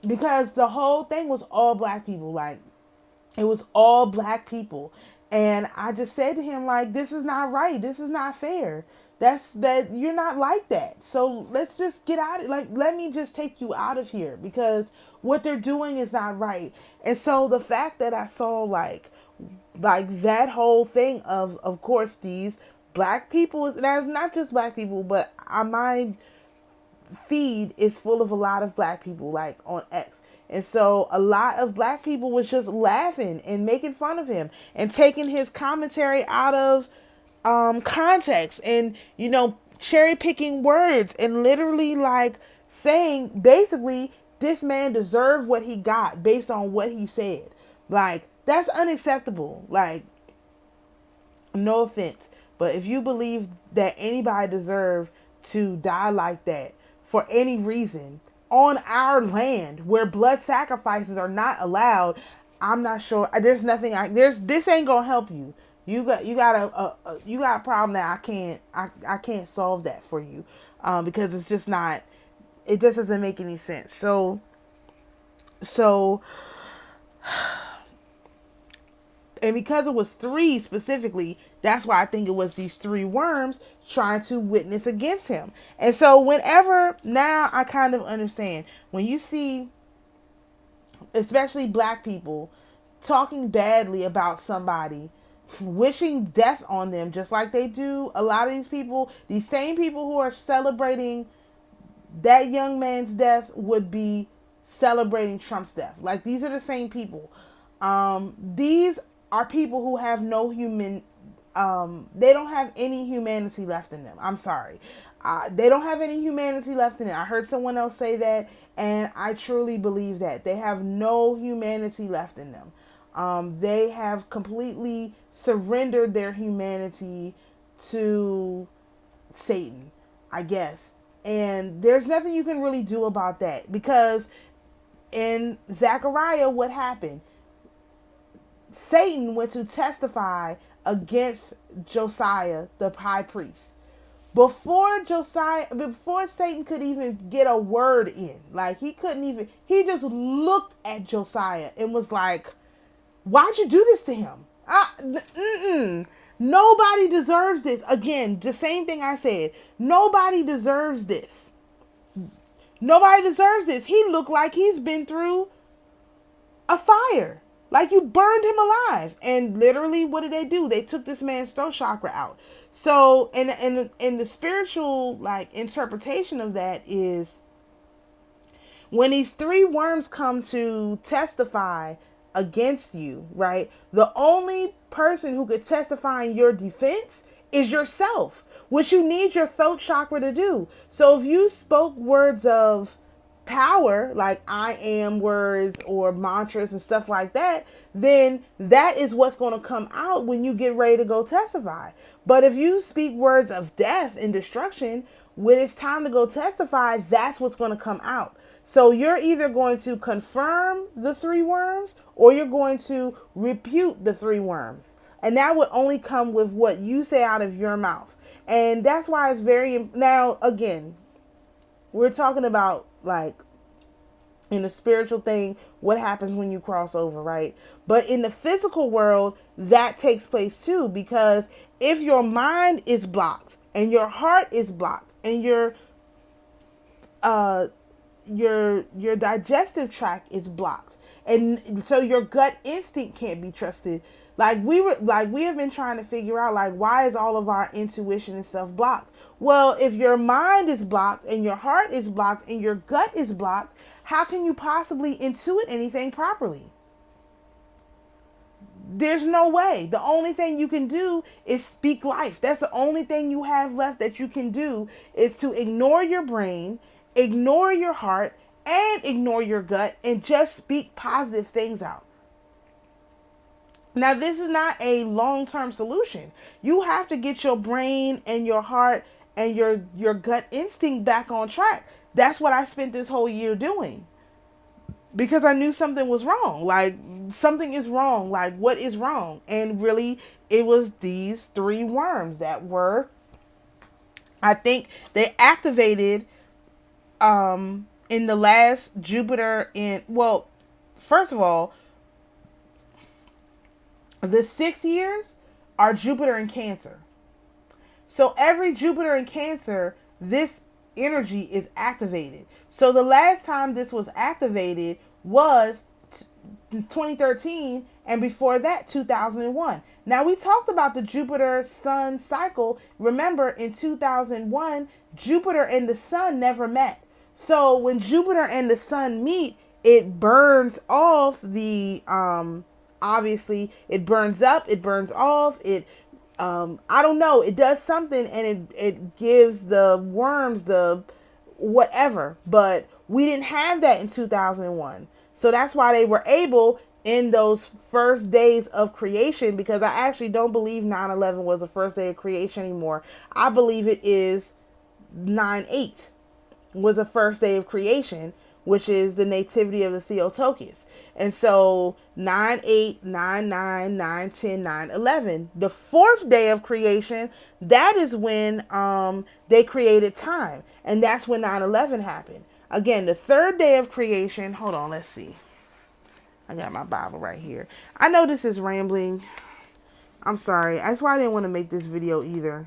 because the whole thing was all black people. Like, it was all black people. And I just said to him, like, this is not right. This is not fair. That you're not like that. So let's just get out of, like, let me just take you out of here, because what they're doing is not right. And so the fact that I saw like that whole thing of course, these black people, is not just black people, but my feed is full of a lot of black people, like on X. And so a lot of black people was just laughing and making fun of him and taking his commentary out of context, and cherry picking words, and literally like saying basically this man deserved what he got based on what he said. Like, that's unacceptable. Like, no offense, but if you believe that anybody deserves to die like that for any reason on our land where blood sacrifices are not allowed, I'm not sure. There's nothing. This ain't gonna help you. You got a problem that I can't solve that for you, because it's just not. It just doesn't make any sense. So. And because it was 3 specifically, that's why I think it was these 3 worms trying to witness against him. And so now I kind of understand when you see, especially black people, talking badly about somebody, wishing death on them, just like they do a lot of these people, these same people who are celebrating that young man's death would be celebrating Trump's death. Like, these are the same people. These are people who have no human, they don't have any humanity left in them. I'm sorry. They don't have any humanity left in it. I heard someone else say that, and I truly believe that. They have no humanity left in them. They have completely surrendered their humanity to Satan, I guess. And there's nothing you can really do about that, because in Zechariah, what happened? Satan went to testify against Josiah, the high priest. Before Satan could even get a word in, like he just looked at Josiah and was like, why'd you do this to him? Nobody deserves this. Again, the same thing I said. Nobody deserves this. Nobody deserves this. He looked like he's been through a fire. Like, you burned him alive. And literally, what did they do? They took this man's throat chakra out. So, and the spiritual, like, interpretation of that is, when these 3 worms come to testify against you, right? The only person who could testify in your defense is yourself, which you need your throat chakra to do. So if you spoke words of power, like I am words or mantras and stuff like that, then that is what's going to come out when you get ready to go testify. But if you speak words of death and destruction, when it's time to go testify, that's what's going to come out. So you're either going to confirm the 3 worms, or you're going to refute the 3 worms. And that would only come with what you say out of your mouth. And that's why it's now, again, we're talking about, like, in the spiritual thing, what happens when you cross over, right? But in the physical world, that takes place too, because if your mind is blocked and your heart is blocked and your digestive tract is blocked, and so your gut instinct can't be trusted. Like we have been trying to figure out, like, why is all of our intuition and stuff blocked? Well, if your mind is blocked and your heart is blocked and your gut is blocked, how can you possibly intuit anything properly? There's no way. The only thing you can do is speak life. That's the only thing you have left that you can do, is to ignore your brain, ignore your heart, and ignore your gut, and just speak positive things out. Now, this is not a long-term solution. You have to get your brain and your heart and your gut instinct back on track. That's what I spent this whole year doing. Because I knew something was wrong. Like, something is wrong. Like, what is wrong? And really, it was these three worms that were, I think they activated in the last Jupiter in, well, first of all, the 6 years are Jupiter in Cancer. So every Jupiter in Cancer, this energy is activated. So the last time this was activated was 2013, and before that 2001. Now, we talked about the Jupiter Sun cycle. Remember, in 2001 Jupiter and the Sun never met. So when Jupiter and the Sun meet, it burns off the obviously it burns up, it burns off, it I don't know, it does something, and it gives the worms the whatever. But we didn't have that in 2001. So that's why they were able in those first days of creation, because I actually don't believe 9/11 was the first day of creation anymore. I believe it is 9/8 was the first day of creation, which is the nativity of the Theotokos. And so 9/8, 9/9, 9/10, 9/11, the fourth day of creation, that is when they created time. And that's when 9/11 happened. Again, the third day of creation, hold on, let's see. I got my Bible right here. I know this is rambling. I'm sorry. That's why I didn't want to make this video either.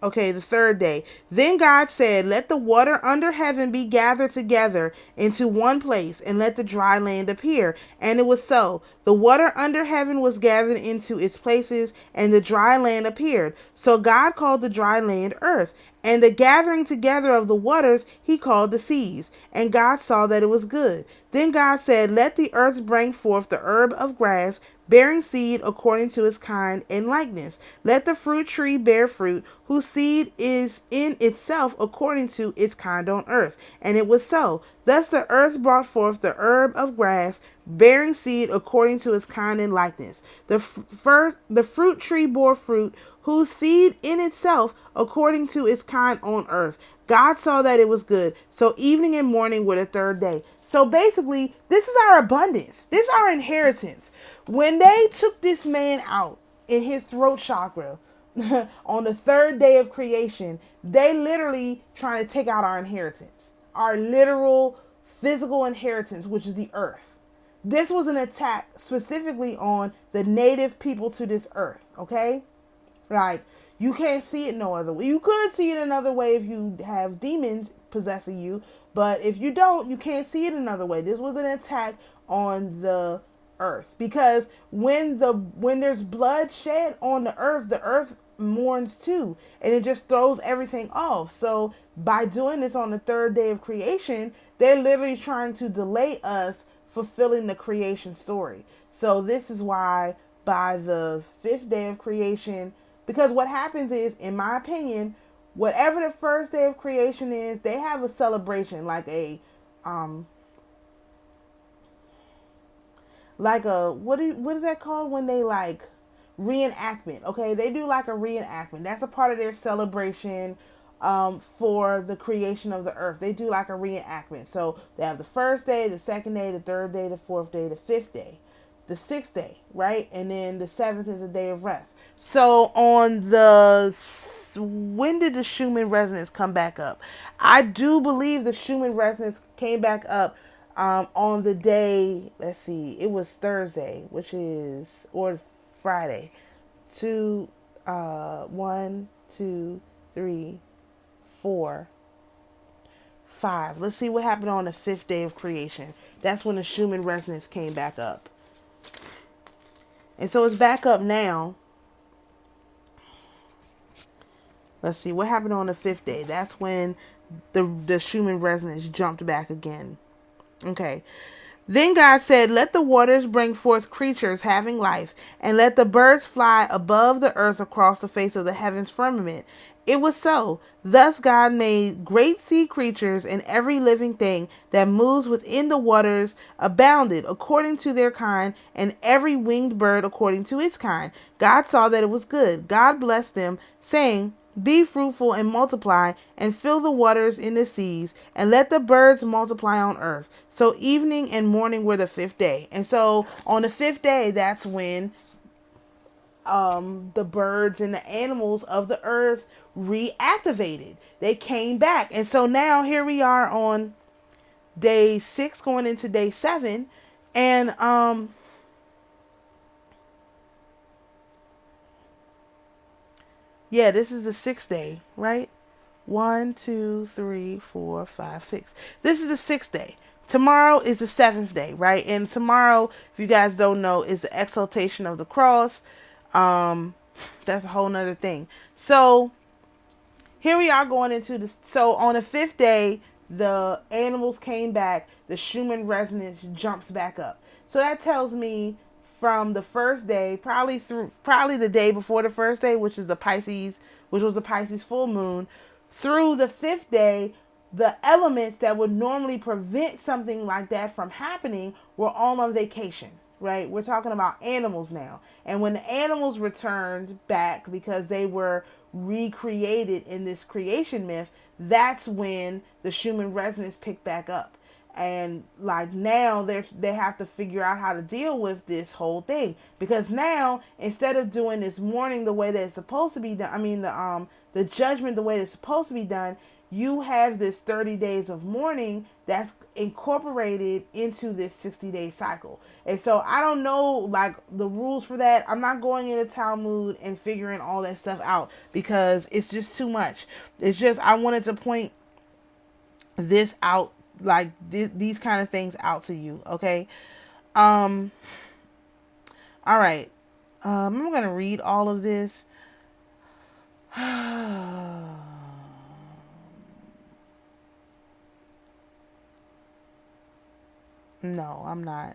Okay, the third day. Then God said, let the water under heaven be gathered together into one place, and let the dry land appear. And it was so. The water under heaven was gathered into its places, and the dry land appeared. So God called the dry land earth, and the gathering together of the waters he called the seas. And God saw that it was good. Then God said, let the earth bring forth the herb of grass, bearing seed according to its kind and likeness. Let the fruit tree bear fruit, whose seed is in itself according to its kind on earth. And it was so. Thus the earth brought forth the herb of grass, bearing seed according to its kind and likeness. The fruit tree bore fruit, whose seed in itself according to its kind on earth. God saw that it was good. So evening and morning were the third day. So basically, this is our abundance. This is our inheritance. When they took this man out in his throat chakra on the third day of creation, they literally trying to take out our inheritance, our literal physical inheritance, which is the earth. This was an attack specifically on the native people to this earth, okay? Like, you can't see it no other way. You could see it another way if you have demons possessing you, but if you don't, you can't see it another way. This was an attack on the earth, because when there's blood shed on the earth mourns too, and it just throws everything off. So by doing this on the third day of creation, they're literally trying to delay us fulfilling the creation story. So this is why by the fifth day of creation, because what happens is, in my opinion, whatever the first day of creation is, they have a celebration, like a what is that called when they like reenactment? Okay, they do like a reenactment. That's a part of their celebration for the creation of the earth. They do like a reenactment. So they have the first day, the second day, the third day, the fourth day, the fifth day, the sixth day, right? And then the seventh is a day of rest. So on the, when did the Schumann resonance come back up? I do believe the Schumann resonance came back up on the day, let's see, it was Thursday, which is, or Friday. 1, 2, 3, 4, 5. Let's see what happened on the fifth day of creation. That's when the Schumann resonance came back up. And so it's back up now. Let's see what happened on the fifth day. That's when the Schumann resonance jumped back again. Okay. Then God said, let the waters bring forth creatures having life, and let the birds fly above the earth across the face of the heavens firmament. It was so. Thus God made great sea creatures, and every living thing that moves within the waters abounded according to their kind, and every winged bird according to its kind. God saw that it was good. God blessed them, saying, be fruitful and multiply, and fill the waters in the seas, and let the birds multiply on earth. So evening and morning were the fifth day. And so on the fifth day, that's when the birds and the animals of the earth reactivated. They came back. And so now here we are on day 6 going into day 7. And yeah, this is the 6th day, right? 1, 2, 3, 4, 5, 6. This is the 6th day. Tomorrow is the 7th day, right? And tomorrow, if you guys don't know, is the exaltation of the cross. That's a whole nother thing. So here we are going into this. So on the 5th day, the animals came back. The Schumann resonance jumps back up. So that tells me from the first day, probably the day before the first day, which was the Pisces full moon, through the 5th day, the elements that would normally prevent something like that from happening were all on vacation, right? We're talking about animals now. And when the animals returned back because they were recreated in this creation myth, that's when the Schumann resonance picked back up. And like now they have to figure out how to deal with this whole thing, because now instead of doing this mourning the way that it's supposed to be done, the judgment the way it's supposed to be done, you have this 30 days of mourning that's incorporated into this 60-day cycle. And so I don't know like the rules for that. I'm not going into Talmud and figuring all that stuff out because it's just too much. It's just I wanted to point this out, like these kind of things out to you, okay? All right. I'm going to read all of this. No, I'm not.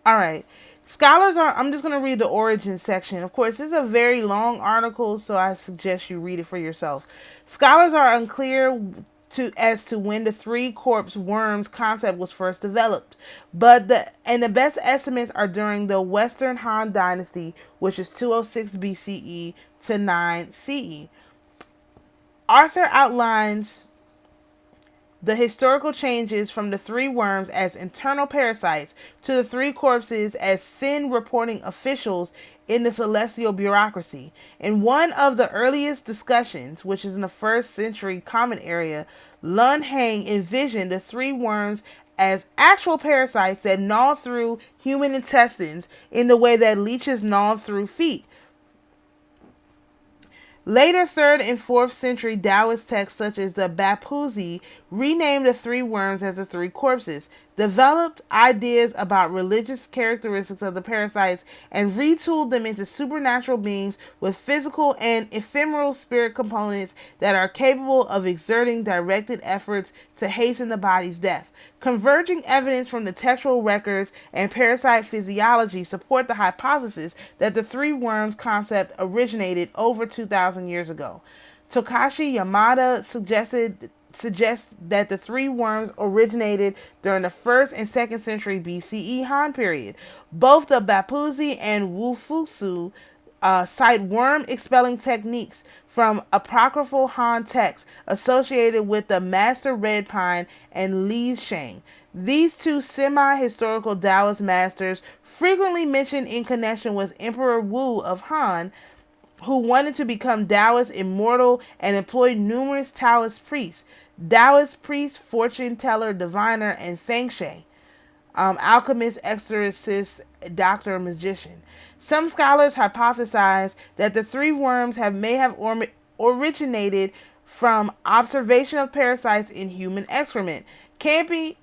All right. I'm just going to read the origin section. Of course, this is a very long article, so I suggest you read it for yourself. Scholars are unclear as to when the 3-corpse worms concept was first developed, but the best estimates are during the Western Han Dynasty, which is 206 BCE to 9 CE. Arthur outlines the historical changes from the 3 worms as internal parasites to the 3 corpses as sin-reporting officials in the celestial bureaucracy. In one of the earliest discussions, which is in the 1st century Common Era, Lun Hang envisioned the 3 worms as actual parasites that gnaw through human intestines in the way that leeches gnaw through feet. Later 3rd and 4th century Taoist texts such as the Bapuzi renamed the 3 worms as the 3 corpses, developed ideas about religious characteristics of the parasites, and retooled them into supernatural beings with physical and ephemeral spirit components that are capable of exerting directed efforts to hasten the body's death. Converging evidence from the textual records and parasite physiology support the hypothesis that the 3 worms concept originated over 2,000 years ago. Tokashi Yamada suggests that the 3 worms originated during the 1st and 2nd century BCE Han period. Both the Bapuzi and Wufutsu cite worm expelling techniques from apocryphal Han texts associated with the Master Red Pine and Li Shang. These 2 semi-historical Taoist masters frequently mentioned in connection with Emperor Wu of Han, who wanted to become Taoist immortal and employed numerous Taoist priests, fortune teller, diviner, and feng shui, alchemist, exorcist, doctor, magician. Some scholars hypothesize that the 3 worms may have originated from observation of parasites in human excrement. Campany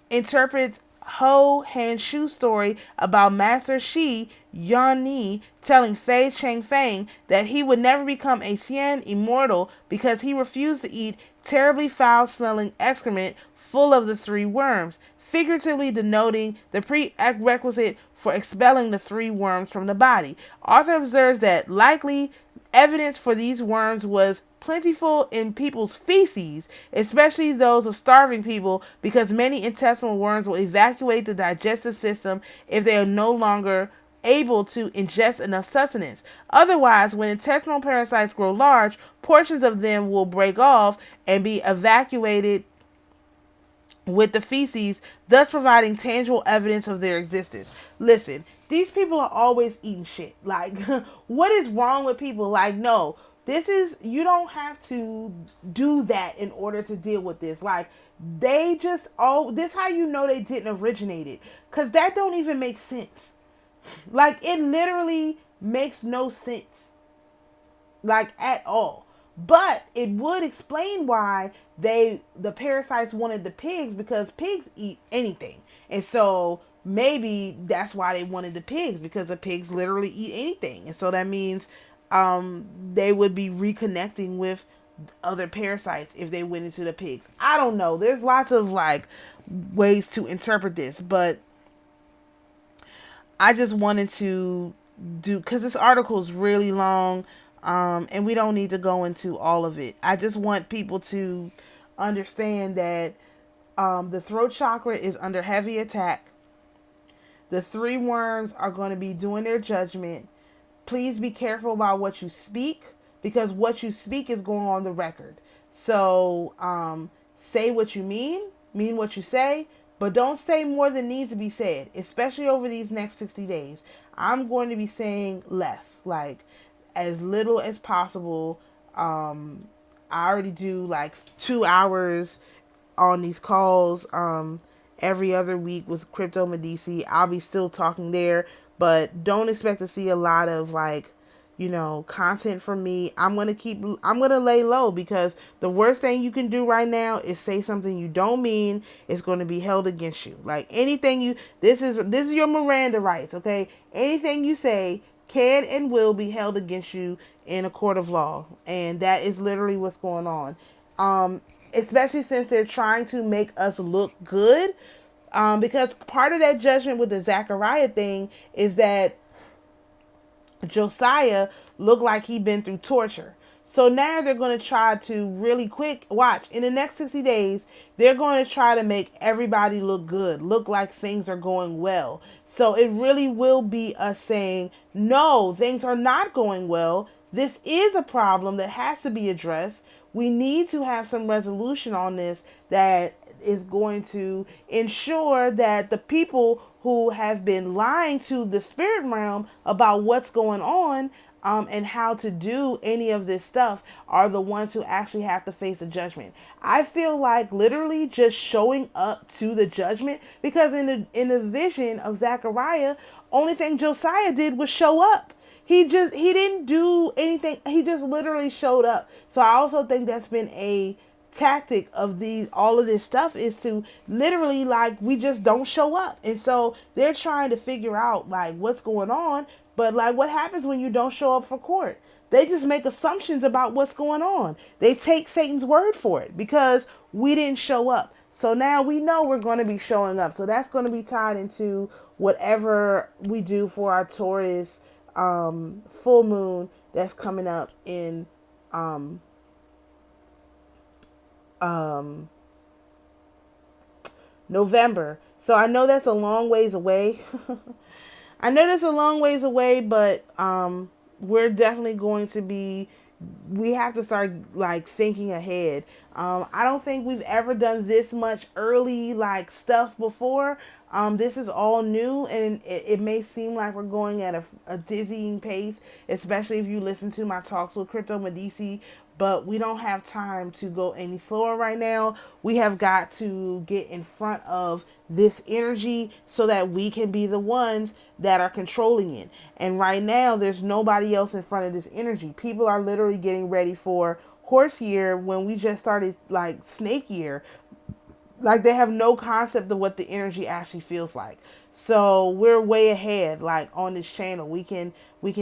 interprets Ho Hanshu's story about Master Shi Yan telling Fei Changfeng that he would never become a Xian immortal because he refused to eat terribly foul-smelling excrement full of the three worms, figuratively denoting the prerequisite for expelling the three worms from the body. Arthur observes that likely evidence for these worms was plentiful in people's feces, especially those of starving people, because many intestinal worms will evacuate the digestive system if they are no longer able to ingest enough sustenance. Otherwise, when intestinal parasites grow large, portions of them will break off and be evacuated with the feces, thus providing tangible evidence of their existence. Listen, these people are always eating shit. Like, what is wrong with people? Like, no, you don't have to do that in order to deal with this. Like, this how you know they didn't originate it. Because that don't even make sense. Like, it literally makes no sense. Like, at all. But it would explain why the parasites wanted the pigs, because pigs eat anything. And so maybe that's why they wanted the pigs, because the pigs literally eat anything. And so that means they would be reconnecting with other parasites if they went into the pigs. I don't know. There's lots of like ways to interpret this, but I just wanted to because this article is really long. And we don't need to go into all of it. I just want people to understand that the throat chakra is under heavy attack. The three worms are going to be doing their judgment. Please be careful about what you speak, because what you speak is going on the record. So say what you mean what you say, but don't say more than needs to be said, especially over these next 60 days. I'm going to be saying less, like as little as possible. I already do like 2 hours on these calls every other week with CryptodeMedici. I'll be still talking there, but don't expect to see a lot of like, content from me. I'm going to lay low, because the worst thing you can do right now is say something you don't mean. It's going to be held against you. Like anything this is your Miranda rights, okay? Anything you say can and will be held against you in a court of law. And that is literally what's going on. Especially since they're trying to make us look good. Because part of that judgment with the Zechariah thing is that Josiah looked like he'd been through torture. So now they're going to try to really quick, watch, in the next 60 days, they're going to try to make everybody look good, look like things are going well. So it really will be us saying, no, things are not going well. This is a problem that has to be addressed. We need to have some resolution on this that is going to ensure that the people who have been lying to the spirit realm about what's going on and how to do any of this stuff are the ones who actually have to face a judgment. I feel like literally just showing up to the judgment, because in the vision of Zechariah, only thing Josiah did was show up. He didn't do anything. He just literally showed up. So I also think that's been a tactic of all of this stuff, is to literally, like, we just don't show up. And so they're trying to figure out like what's going on. But like, what happens when you don't show up for court? They just make assumptions about what's going on. They take Satan's word for it because we didn't show up. So now we know we're going to be showing up. So that's going to be tied into whatever we do for our Taurus full moon that's coming up in November. So I know that's a long ways away. But we're definitely going to be, we have to start like thinking ahead. I don't think we've ever done this much early like stuff before. This is all new, and it may seem like we're going at a dizzying pace, especially if you listen to my talks with CryptodeMedici. But we don't have time to go any slower right now. We have got to get in front of this energy so that we can be the ones that are controlling it. And right now, there's nobody else in front of this energy. People are literally getting ready for horse year when we just started like snake year. Like, they have no concept of what the energy actually feels like. So we're way ahead, like on this channel. We can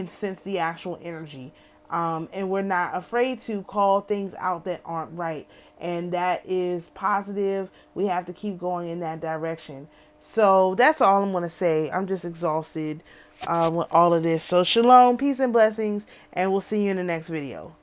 sense the actual energy. And we're not afraid to call things out that aren't right. And that is positive. We have to keep going in that direction. So that's all I'm going to say. I'm just exhausted with all of this. So shalom, peace and blessings, and we'll see you in the next video.